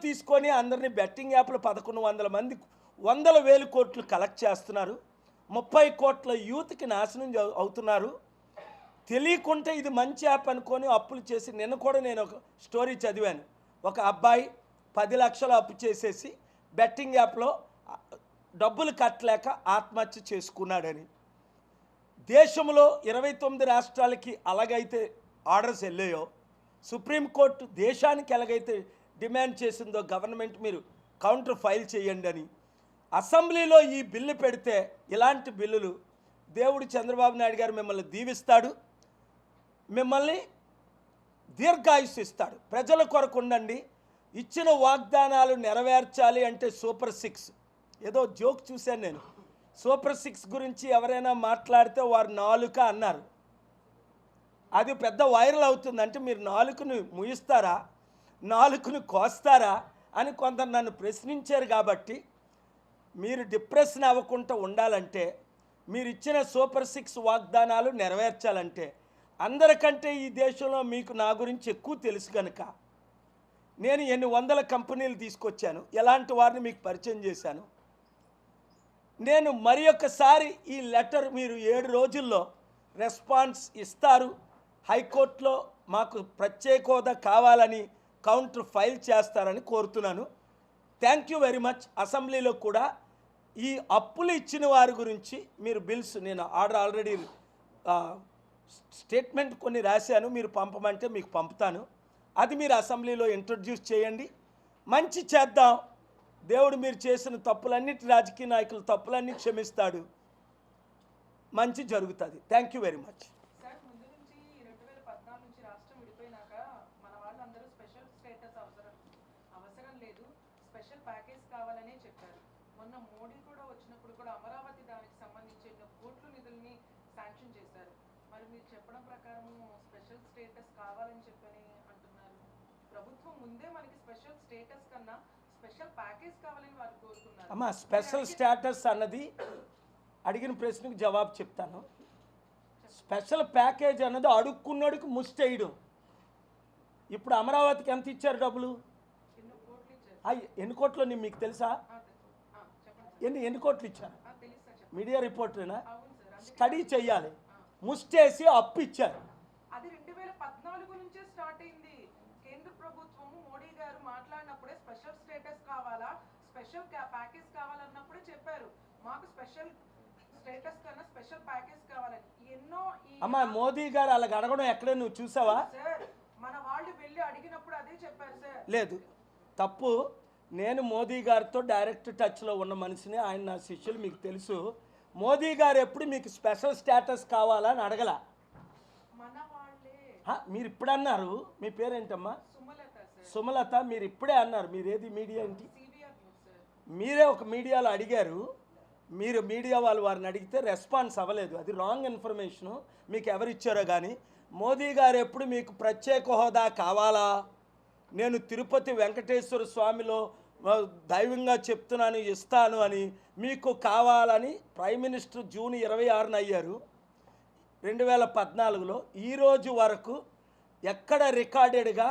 తీసుకొని అందరినీ బెట్టింగ్ యాప్లు 1100 మంది 100,000 కోట్లు కలెక్ట్ చేస్తున్నారు. 30 కోట్ల యూత్కి నాశనం అవుతున్నారు. తెలియకుంటే ఇది మంచి యాప్ అనుకొని అప్పులు చేసి, నిన్న కూడా నేను ఒక స్టోరీ చదివాను. ఒక అబ్బాయి 10 లక్షలు అప్పు చేసేసి బెట్టింగ్ యాప్లో డబ్బులు కట్టలేక ఆత్మహత్య చేసుకున్నాడని. దేశంలో 29 రాష్ట్రాలకి అలాగైతే ఆర్డర్స్ వెళ్ళాయో, సుప్రీంకోర్టు దేశానికి ఎలాగైతే డిమాండ్ చేసిందో గవర్నమెంట్ మీరు కౌంటర్ ఫైల్ చేయండి అని అసెంబ్లీలో ఈ బిల్లు పెడితే, ఇలాంటి బిల్లులు దేవుడు చంద్రబాబు నాయుడు గారు మిమ్మల్ని దీవిస్తాడు, మిమ్మల్ని దీర్ఘాయుస్సు ఇస్తాడు. ప్రజల కొరకు ఉండండి, ఇచ్చిన వాగ్దానాలు నెరవేర్చాలి అంటే సూపర్ 6 ఏదో జోక్ చూశాను నేను. సూపర్ 6 గురించి ఎవరైనా మాట్లాడితే వారు నాలుక అన్నారు. అది పెద్ద వైరల్ అవుతుంది. అంటే మీరు నాలుకను ముయిస్తారా, నాలుకను కోస్తారా అని కొందరు నన్ను ప్రశ్నించారు. కాబట్టి మీరు డిప్రెషన్ అవ్వకుండా ఉండాలంటే, మీరు ఇచ్చిన సూపర్ 6 వాగ్దానాలు నెరవేర్చాలంటే, అందరికంటే ఈ దేశంలో మీకు నా గురించి ఎక్కువ తెలుసు కనుక నేను ఎన్ని వందల కంపెనీలు తీసుకొచ్చాను, ఎలాంటి వారిని మీకు పరిచయం చేశాను. నేను మరి ఒక్కసారి ఈ లెటర్ మీరు 7 రోజుల్లో రెస్పాన్స్ ఇస్తారు. హైకోర్టులో మాకు ప్రత్యేక హోదా కావాలని కౌంటర్ ఫైల్ చేస్తారని కోరుతున్నాను. Thank you very much. అసెంబ్లీలో కూడా ఈ అప్పులు ఇచ్చిన వారి గురించి మీరు బిల్స్, నేను ఆల్రెడీ స్టేట్మెంట్ కొన్ని రాశాను, మీరు పంపమంటే మీకు పంపుతాను. అది మీరు అసెంబ్లీలో ఇంట్రొడ్యూస్ చేయండి. మంచి చేద్దాం. దేవుడు మీరు చేసిన తప్పులన్నిటి, రాజకీయ నాయకుల తప్పులన్నీ క్షమిస్తాడు, మంచి జరుగుతుంది. Thank you very much. Special package కావాలనే చెప్పారు. మొన్న మోడీ కూడా వచ్చినప్పుడు కూడా అమరావతి దానికి సంబంధించి కోట్ల నిధుల్ని శాంక్షన్ చేశారు. మరి మీరు చెప్పడం ప్రకారం స్పెషల్ స్టేటస్ కావాలని చెప్పని అంటున్నారు. ప్రభుత్వం ముందే మనకి స్పెషల్ స్టేటస్ కన్నా స్పెషల్ ప్యాకేజ్ కావాలని వారు కోరుతున్నారు. అమ్మా, స్పెషల్ స్టేటస్ అన్నది అడిగిన ప్రశ్నకు జవాబు చెప్తాను. స్పెషల్ ప్యాకేజ్ అన్నది అడుక్కున్నోడికి ముష్టేయడం. ఇప్పుడు అమరావతికి ఎంత ఇచ్చారు డబ్బులు? ఎన్ని కోట్లు మీకు తెలుసా? ఎన్ని కోట్లు ఇచ్చారు? మీడియా రిపోర్టరేనా? స్టడీ చెయ్యాలి. ముస్టేసి అప్పు ఇచ్చారు. అది 2014 నుంచే స్టార్ట్ అయింది. కేంద్ర ప్రభుత్వం మోడీ గారు మాట్లాడినప్పుడే స్పెషల్ స్టేటస్ కావాలా, స్పెషల్ ప్యాకేజ్ కావాలన్నప్పుడే చెప్పారు, మాకు స్పెషల్ స్టేటస్ కన్నా స్పెషల్ ప్యాకేజ్ కావాలని. ఎన్నో అమ్మా, మోదీ గారు అలాగ అడగడం ఎక్కడ నువ్వు చూసావా? సార్, మన వాళ్ళు వెళ్ళి అడిగినప్పుడు అదే చెప్పారు సార్. లేదు, తప్పు. నేను మోదీ గారితో డైరెక్ట్ టచ్లో ఉన్న మనిషిని, ఆయన నా శిష్యులు, మీకు తెలుసు. మోదీ గారు ఎప్పుడు మీకు స్పెషల్ స్టేటస్ కావాలని అడగల. మీరు ఇప్పుడు అన్నారు. మీ పేరేంటమ్మా? సుమలత. మీరు ఇప్పుడే అన్నారు. మీరేది మీడియా ఏంటి? మీరే ఒక మీడియాలో అడిగారు. మీరు మీడియా వారిని అడిగితే రెస్పాన్స్ అవ్వలేదు. అది రాంగ్ ఇన్ఫర్మేషను. మీకు ఎవరు ఇచ్చారో కానీ మోదీ గారు ఎప్పుడు మీకు ప్రత్యేక హోదా కావాలా, నేను తిరుపతి వెంకటేశ్వర స్వామిలో దైవంగా చెప్తున్నాను, ఇస్తాను అని మీకు కావాలని ప్రైమ్ మినిస్టర్ జూన్ 26న అయ్యారు 2014లో. ఈరోజు వరకు ఎక్కడ రికార్డెడ్గా,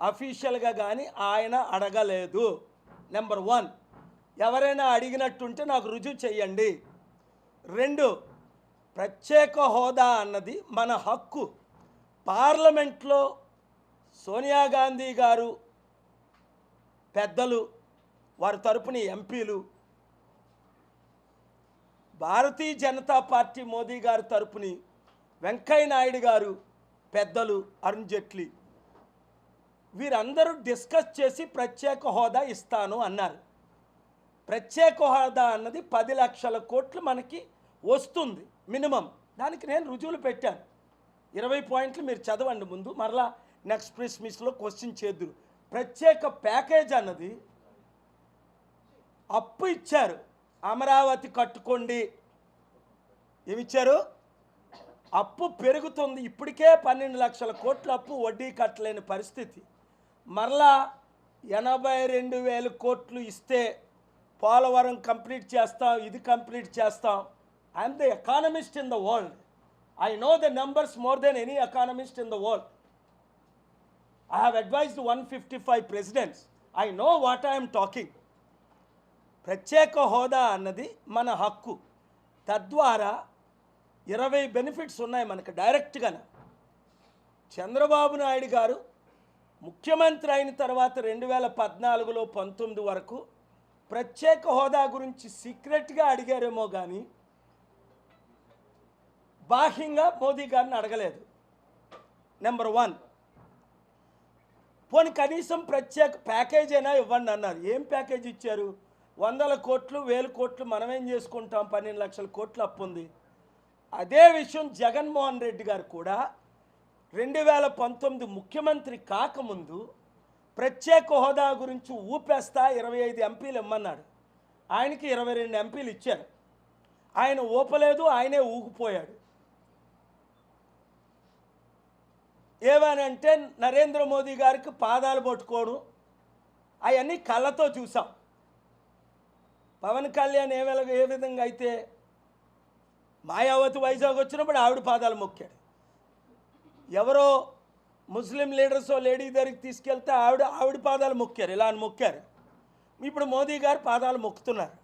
అఫీషియల్గా కానీ ఆయన అడగలేదు. నెంబర్ 1. ఎవరైనా అడిగినట్టుంటే నాకు రుజువు చెయ్యండి. 2, ప్రత్యేక హోదా అన్నది మన హక్కు. పార్లమెంట్లో సోనియా గాంధీ గారు పెద్దలు, వారి తరపున ఎంపీలు, భారతీయ జనతా పార్టీ మోదీ గారి తరపుని వెంకయ్య నాయుడు గారు పెద్దలు, అరుణ్ జైట్లీ, వీరందరూ డిస్కస్ చేసి ప్రత్యేక హోదా ఇస్తాను అన్నారు. ప్రత్యేక హోదా అన్నది 10 లక్షల కోట్లు మనకి వస్తుంది మినిమం. దానికి నేను రుజువులు పెట్టాను. 20 పాయింట్లు మీరు చదవండి ముందు, మరలా నెక్స్ట్ ప్రెస్ మీట్లో క్వశ్చన్ చేద్దురు. ప్రత్యేక ప్యాకేజ్ అన్నది అప్పు ఇచ్చారు. అమరావతి కట్టుకోండి. ఏమిచ్చారు? అప్పు పెరుగుతుంది. ఇప్పటికే 12 లక్షల కోట్ల అప్పు, వడ్డీ కట్టలేని పరిస్థితి. మరలా 82,000 కోట్లు ఇస్తే పోలవరం కంప్లీట్ చేస్తాం, ఇది కంప్లీట్ చేస్తాం. I'm the economist in the world. I know the numbers more than any economist in the world. I have advised 155 presidents. I know what I'm talking. ప్రత్యేక హోదా అన్నది మన హక్కు. తద్వారా 20 బెనిఫిట్స్ ఉన్నాయి మనకు డైరెక్ట్గానే. చంద్రబాబు నాయుడు గారు ముఖ్యమంత్రి అయిన తర్వాత 2014లో 19 వరకు ప్రత్యేక హోదా గురించి సీక్రెట్గా అడిగారేమో కానీ బాహ్యంగా మోదీ గారిని అడగలేదు. నెంబర్ 1. పోనీ కనీసం ప్రత్యేక ప్యాకేజ్ అయినా ఇవ్వండి అన్నారు. ఏం ప్యాకేజ్ ఇచ్చారు? 100 కోట్లు 1000 కోట్లు మనమేం చేసుకుంటాం, 12 లక్షల కోట్లు అప్పు ఉంది. అదే విషయం జగన్మోహన్ రెడ్డి గారు కూడా 2019 ముఖ్యమంత్రి కాకముందు ప్రత్యేక హోదా గురించి ఊపేస్తా 25 ఎంపీలు ఇమ్మన్నాడు. ఆయనకి 22 ఎంపీలు ఇచ్చారు. ఆయన ఊపలేదు, ఆయనే ఊగిపోయాడు. ఏమనంటే నరేంద్ర మోదీ గారికి పాదాలు పట్టుకోవడం అవన్నీ కళ్ళతో చూసాం. పవన్ కళ్యాణ్ ఏ విధంగా అయితే మాయావతి వైజాగ్ వచ్చినప్పుడు ఆవిడ పాదాలు మొక్కాడు. ఎవరో ముస్లిం లీడర్సో లేడీ దగ్గరికి తీసుకెళ్తే ఆవిడ పాదాలు మొక్కారు, ఇలా అని మొక్కారు. ఇప్పుడు మోదీ గారు పాదాలు మొక్కుతున్నారు.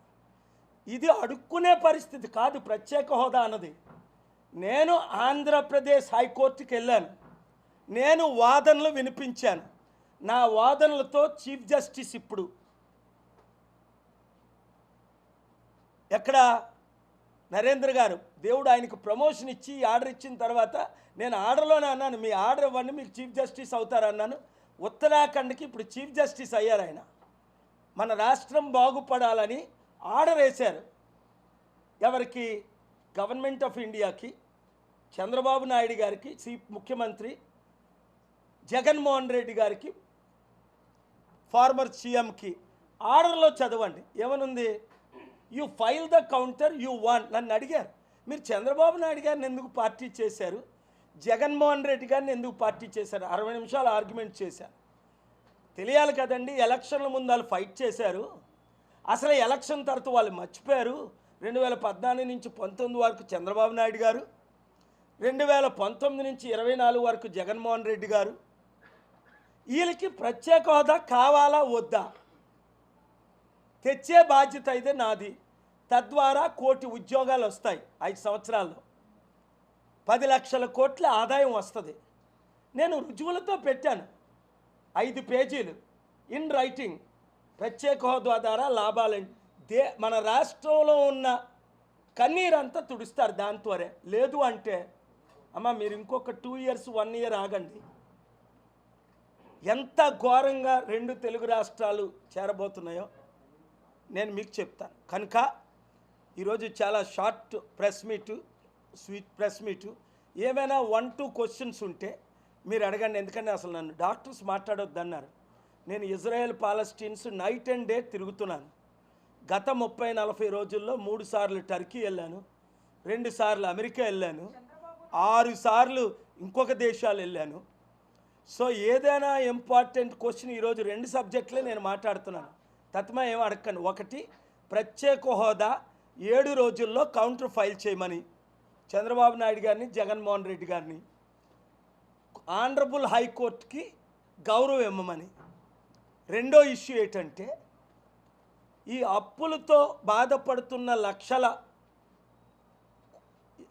ఇది అడుక్కునే పరిస్థితి కాదు ప్రత్యేక హోదా అన్నది. నేను ఆంధ్రప్రదేశ్ హైకోర్టుకి వెళ్ళాను. నేను వాదనలు వినిపించాను. నా వాదనలతో చీఫ్ జస్టిస్ ఇప్పుడు ఎక్కడ నరేంద్ర గారు, దేవుడు ఆయనకు ప్రమోషన్ ఇచ్చి ఆర్డర్ ఇచ్చిన తర్వాత నేను ఆర్డర్లోనే అన్నాను, మీ ఆర్డర్ ఇవ్వండి మీకు చీఫ్ జస్టిస్ అవుతారన్నాను. ఉత్తరాఖండ్కి ఇప్పుడు చీఫ్ జస్టిస్ అయ్యారు ఆయన. మన రాష్ట్రం బాగుపడాలని ఆర్డర్ వేశారు. ఎవరికి? గవర్నమెంట్ ఆఫ్ ఇండియాకి, చంద్రబాబు నాయుడు గారికి, ముఖ్యమంత్రి జగన్మోహన్ రెడ్డి గారికి, ఫార్మర్ సీఎంకి ఆర్డర్లో చదవండి ఏమనుంది? You file the counter you want. నన్ను అడిగారు, మీరు చంద్రబాబు నాయుడు గారిని ఎందుకు పార్టీ చేశారు, జగన్మోహన్ రెడ్డి గారిని ఎందుకు పార్టీ చేశారు? 60 నిమిషాలు ఆర్గ్యుమెంట్ చేశారు. తెలియాలి కదండి, ఎలక్షన్ల ముందు వాళ్ళు ఫైట్ చేశారు. అసలు ఎలక్షన్ తర్వాత వాళ్ళు మర్చిపోయారు. 2014 నుంచి 19 వరకు చంద్రబాబు నాయుడు గారు, 2019 నుంచి 24 వరకు జగన్మోహన్ రెడ్డి గారు. వీళ్ళకి ప్రత్యేక హోదా కావాలా వద్దా? తెచ్చే బాధ్యత అయితే నాది. తద్వారా 1 కోటి ఉద్యోగాలు వస్తాయి 5 సంవత్సరాల్లో. 10 లక్షల కోట్ల ఆదాయం వస్తుంది. నేను రుజువులతో పెట్టాను 5 పేజీలు ఇన్ రైటింగ్. ప్రత్యేక హోదా ద్వారా లాభాలంటే మన రాష్ట్రంలో ఉన్న కన్నీరంతా తుడుస్తారు దాంతోనే. లేదు అంటే అమ్మ మీరు ఇంకొక 2 ఇయర్స్ 1 ఇయర్ ఆగండి. ఎంత ఘోరంగా 2 తెలుగు రాష్ట్రాలు చేరబోతున్నాయో నేను మీకు చెప్తాను. కనుక ఈరోజు చాలా short press meet, sweet press meet. ఏమైనా 1-2 క్వశ్చన్స్ ఉంటే మీరు అడగండి. ఎందుకంటే అసలు నన్ను డాక్టర్స్ మాట్లాడొద్దు అన్నారు. నేను ఇజ్రాయెల్ పాలస్టీన్స్ నైట్ అండ్ డే తిరుగుతున్నాను. గత 30-40 రోజుల్లో 3 సార్లు టర్కీ వెళ్ళాను, 2 సార్లు అమెరికా వెళ్ళాను, 6 సార్లు ఇంకొక దేశాలు వెళ్ళాను. సో ఏదైనా ఇంపార్టెంట్ క్వశ్చన్ ఈరోజు 2 సబ్జెక్టులే నేను మాట్లాడుతున్నాను. తత్మా ఏం అడగండి. ఒకటి, ప్రత్యేక హోదా 7 రోజుల్లో కౌంటర్ ఫైల్ చేయమని చంద్రబాబు నాయుడు గారిని, జగన్మోహన్ రెడ్డి గారిని. ఆనరబుల్ హైకోర్టుకి గౌరవం ఇవ్వమని. రెండో ఇష్యూ ఏంటంటే ఈ అప్పులతో బాధపడుతున్న లక్షల,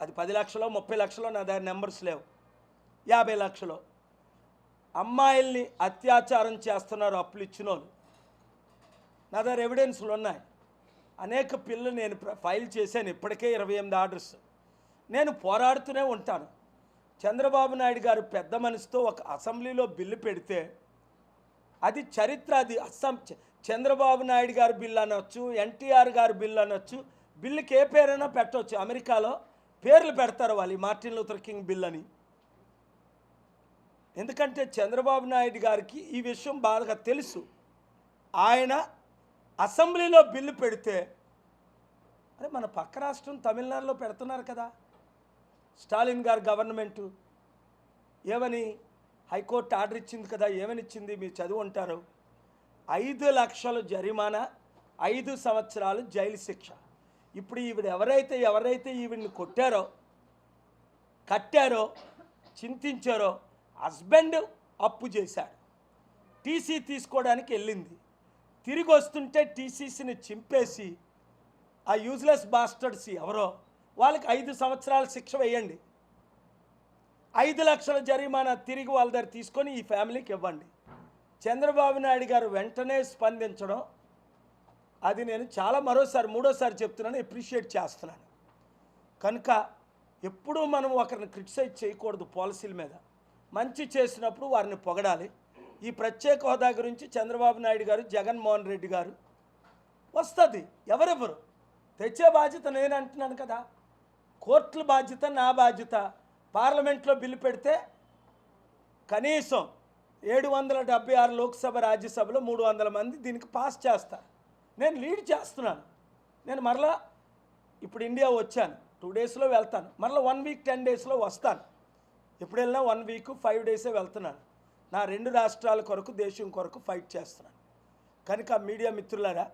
అది 10 లక్షలో 30 లక్షలో నా దగ్గర నెంబర్స్ లేవు, 50 లక్షలో అమ్మాయిల్ని అత్యాచారం చేస్తున్నారు అప్పులు ఇచ్చిన వాళ్ళు. నా దగ్గర ఎవిడెన్స్లు ఉన్నాయి. అనేక పిల్లలు నేను ఫైల్ చేశాను. ఇప్పటికే 28 ఆర్డర్స్. నేను పోరాడుతూనే ఉంటాను. చంద్రబాబు నాయుడు గారు పెద్ద మనసుతో ఒక అసెంబ్లీలో బిల్లు పెడితే అది చరిత్ర. అది చంద్రబాబు నాయుడు గారు బిల్లు అనొచ్చు, ఎన్టీఆర్ గారు బిల్లు అనొచ్చు. బిల్లుకి ఏ పేరైనా పెట్టవచ్చు. అమెరికాలో పేర్లు పెడతారు వాళ్ళు, మార్టిన్ లూథర్ కింగ్ బిల్ అని. ఎందుకంటే చంద్రబాబు నాయుడు గారికి ఈ విషయం బాగా తెలుసు. ఆయన అసెంబ్లీలో బిల్లు పెడితే, అరే మన పక్క రాష్ట్రం తమిళనాడులో పెడుతున్నారు కదా, స్టాలిన్ గారు గవర్నమెంటు ఏమని హైకోర్టు ఆర్డర్ ఇచ్చింది కదా, ఏమని ఇచ్చింది మీరు చదివి ఉంటారు. 5 లక్షల జరిమానా, 5 సంవత్సరాలు జైలు శిక్ష. ఇప్పుడు ఈవిడ ఎవరైతే ఈవిడిని కొట్టారో, కట్టారో, చింతించారో, హస్బెండ్ అప్పు చేశాడు. టీసీ తీసుకోవడానికి వెళ్ళింది. తిరిగి వస్తుంటే టీసీసీని చింపేసి ఆ యూజ్లెస్ బాస్టర్డ్స్ ఎవరో వాళ్ళకి 5 సంవత్సరాల శిక్ష వేయండి, 5 లక్షల జరిమానా తిరిగి వాళ్ళ దగ్గర తీసుకొని ఈ ఫ్యామిలీకి ఇవ్వండి. చంద్రబాబు నాయుడు గారు వెంటనే స్పందించడం, అది నేను చాలా మూడోసారి చెప్తున్నాను, అప్రిషియేట్ చేస్తున్నాను. కనుక ఎప్పుడూ మనం ఒకరిని క్రిటిసైజ్ చేయకూడదు. పాలసీల మీద మంచి చేసినప్పుడు వారిని పొగడాలి. ఈ ప్రత్యేక హోదా గురించి చంద్రబాబు నాయుడు గారు, జగన్మోహన్ రెడ్డి గారు వస్తుంది, ఎవరెవరు తెచ్చే బాధ్యత నేను అంటున్నాను కదా. కోర్టుల బాధ్యత నా బాధ్యత. పార్లమెంట్లో బిల్లు పెడితే కనీసం 776 లోక్సభ, రాజ్యసభలో 300 మంది దీనికి పాస్ చేస్తారు. నేను లీడ్ చేస్తున్నాను. నేను మరలా ఇప్పుడు ఇండియా వచ్చాను, 2 డేస్లో వెళ్తాను. మరలా 1 వీక్ 10 డేస్లో వస్తాను. ఎప్పుడు వెళ్ళినా 1 వీక్ 5 డేసే వెళ్తున్నాను. నా 2 రాష్ట్రాల కొరకు, దేశం కొరకు ఫైట్ చేస్తున్నాను. కనుక మీడియా మిత్రులారా,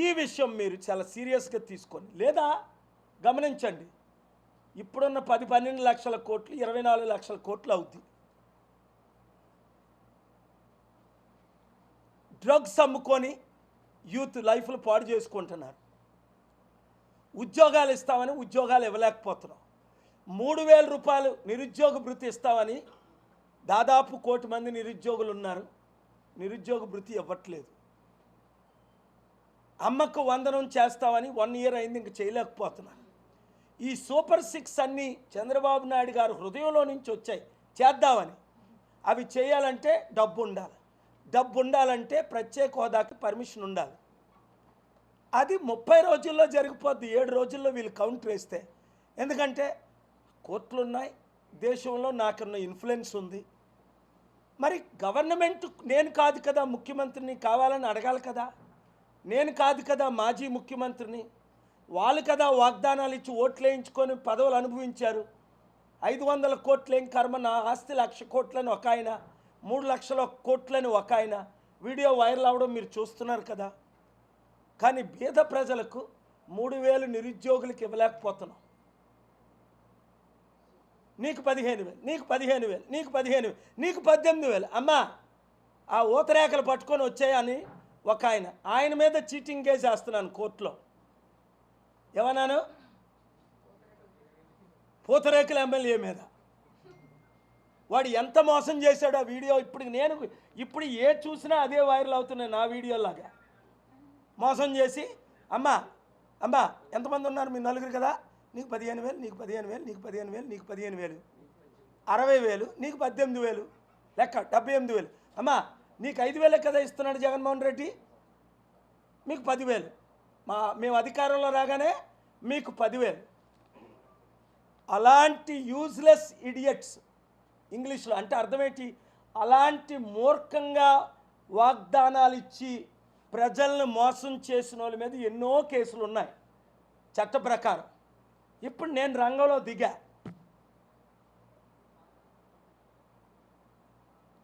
ఈ విషయం మీరు చాలా సీరియస్గా తీసుకొని, లేదా గమనించండి, ఇప్పుడున్న 10-12 లక్షల కోట్లు 24 లక్షల కోట్లు అవుద్ది. డ్రగ్స్ అమ్ముకొని యూత్ లైఫ్లు పాడు చేసుకుంటున్నారు. ఉద్యోగాలు ఇస్తామని ఉద్యోగాలు ఇవ్వలేకపోతున్నాం. 3,000 రూపాయలు నిరుద్యోగ భృతి ఇస్తామని దాదాపు 1 కోటి మంది నిరుద్యోగులు ఉన్నారు. నిరుద్యోగ భృతి ఇవ్వట్లేదు. అమ్మకు వందనం చేస్తామని 1 ఇయర్ అయింది, ఇంక చేయలేకపోతున్నాను. ఈ సూపర్ 6 అన్నీ చంద్రబాబు నాయుడు గారు హృదయంలో నుంచి వచ్చాయి, చేద్దామని. అవి చేయాలంటే డబ్బు ఉండాలి. డబ్బు ఉండాలంటే ప్రత్యేక హోదాకి పర్మిషన్ ఉండాలి. అది 30 రోజుల్లో జరిగిపోద్ది, 7 రోజుల్లో వీళ్ళు కౌంటర్ వేస్తే. ఎందుకంటే కోర్టులు ఉన్నాయి, దేశంలో నాకున్న ఇన్ఫ్లుయెన్స్ ఉంది. మరి గవర్నమెంట్ నేను కాదు కదా ముఖ్యమంత్రిని, కావాలని అడగాలి కదా. నేను కాదు కదా మాజీ ముఖ్యమంత్రిని. వాళ్ళు కదా వాగ్దానాలు ఇచ్చి ఓట్లు వేయించుకొని పదవులు అనుభవించారు. 500 కోట్లేం కర్మ, నా ఆస్తి 1,00,000 కోట్లని ఒక ఆయన, 3 లక్షల కోట్లని ఒక ఆయన. వీడియో వైరల్ అవ్వడం మీరు చూస్తున్నారు కదా. కానీ పేద ప్రజలకు 3,000 నిరుద్యోగులకు ఇవ్వలేకపోతున్నాం. నీకు 15,000, నీకు 15,000, నీకు 15,000, నీకు 18,000. అమ్మా ఆ ఊతరేఖలు పట్టుకొని వచ్చాయని ఒక ఆయన మీద చీటింగ్ కేసు వేస్తున్నాను కోర్టులో. ఏమన్నాను? పూతరేకుల ఎమ్మెల్యే మీద. వాడు ఎంత మోసం చేశాడో ఆ వీడియో ఇప్పుడు చూసినా అదే వైరల్ అవుతున్నాయి నా వీడియోలాగా. మోసం చేసి అమ్మా ఎంతమంది ఉన్నారు మీ నలుగురు కదా, నీకు 15,000, నీకు 15,000, నీకు 15,000, నీకు 15,000, 60,000, నీకు 18,000, లెక్క 78,000. అమ్మా నీకు 5,000 కదా ఇస్తున్నాడు జగన్మోహన్ రెడ్డి, మీకు 10,000. మేము అధికారంలో రాగానే మీకు 10,000. అలాంటి యూజ్లెస్ ఇడియట్స్, ఇంగ్లీష్లో అంటే అర్థమేంటి, అలాంటి మూర్ఖంగా వాగ్దానాలు ఇచ్చి ప్రజలను మోసం చేసిన వాళ్ళ మీద ఎన్నో కేసులు ఉన్నాయి చట్ట ప్రకారం. ఇప్పుడు నేను రంగంలో దిగా.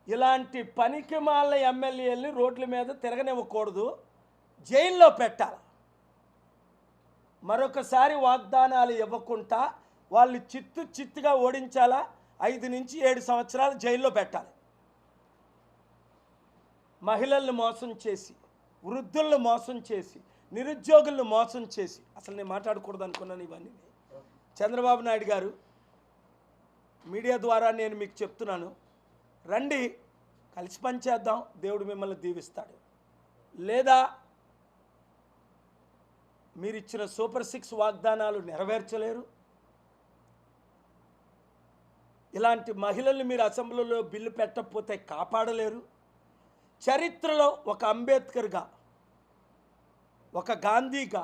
ఇలాంటి పనికిమాల ఎమ్మెల్యేలని రోడ్ల మీద తిరగనివ్వకూడదు, జైల్లో పెట్టాలి. మరొకసారి వాగ్దానాలు ఇవ్వకుండా వాళ్ళు చిత్తుగా ఓడించాలా. 5 నుంచి 7 సంవత్సరాలు జైల్లో పెట్టాలి. మహిళల్ని మోసం చేసి, వృద్ధులను మోసం చేసి, నిరుద్యోగులను మోసం చేసి, అసలు నేను మాట్లాడకూడదు అనుకున్నాను ఇవన్నీ. చంద్రబాబు నాయుడు గారు, మీడియా ద్వారా నేను మీకు చెప్తున్నాను, రండి కలిసి పనిచేద్దాం, దేవుడు మిమ్మల్ని దీవిస్తాడు. లేదా మీరు ఇచ్చిన సూపర్ 6 వాగ్దానాలు నెరవేర్చలేరు. ఇలాంటి మహిళల్ని మీరు అసెంబ్లీలో బిల్లు పెట్టకపోతే కాపాడలేరు. చరిత్రలో ఒక అంబేద్కర్గా, ఒక గాంధీగా,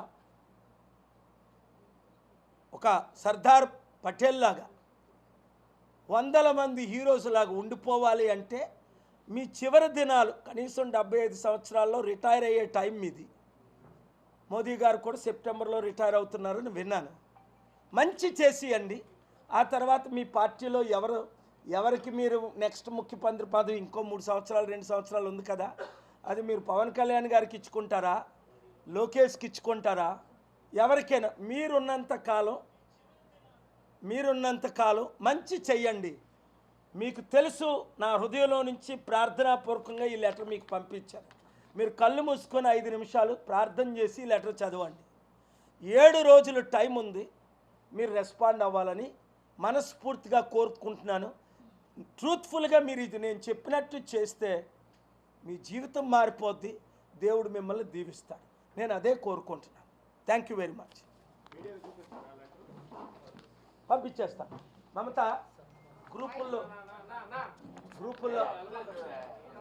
ఒక సర్దార్ పటేల్ లాగా 100 మంది హీరోస్ లాగా ఉండిపోవాలి అంటే మీ చివరి దినాలు కనీసం 75 సంవత్సరాల్లో రిటైర్ అయ్యే టైం మీది. మోదీ గారు కూడా సెప్టెంబర్లో రిటైర్ అవుతున్నారని విన్నాను. మంచి చేసియండి. ఆ తర్వాత మీ పార్టీలో ఎవరికి మీరు నెక్స్ట్ ముఖ్యమంత్రి పదవి ఇంకో 3 సంవత్సరాలు 2 సంవత్సరాలు ఉంది కదా, అది మీరు పవన్ కళ్యాణ్ గారికి ఇచ్చుకుంటారా, లోకేష్కి ఇచ్చుకుంటారా, ఎవరికైనా మీరున్నంత కాలం మంచి చెయ్యండి. మీకు తెలుసు నా హృదయంలో నుంచి ప్రార్థనాపూర్వకంగా ఈ లెటర్ మీకు పంపించాను. మీరు కళ్ళు మూసుకొని 5 నిమిషాలు ప్రార్థన చేసి ఈ లెటర్ చదవండి. 7 రోజులు టైం ఉంది, మీరు రెస్పాండ్ అవ్వాలని మనస్ఫూర్తిగా కోరుకుంటున్నాను. ట్రూత్ఫుల్గా మీరు ఇది నేను చెప్పినట్టు చేస్తే మీ జీవితం మారిపోద్ది, దేవుడు మిమ్మల్ని దీవిస్తాడు. నేను అదే కోరుకుంటున్నాను. Thank you very much. పంపించేస్తాను. మమత గ్రూపుల్లో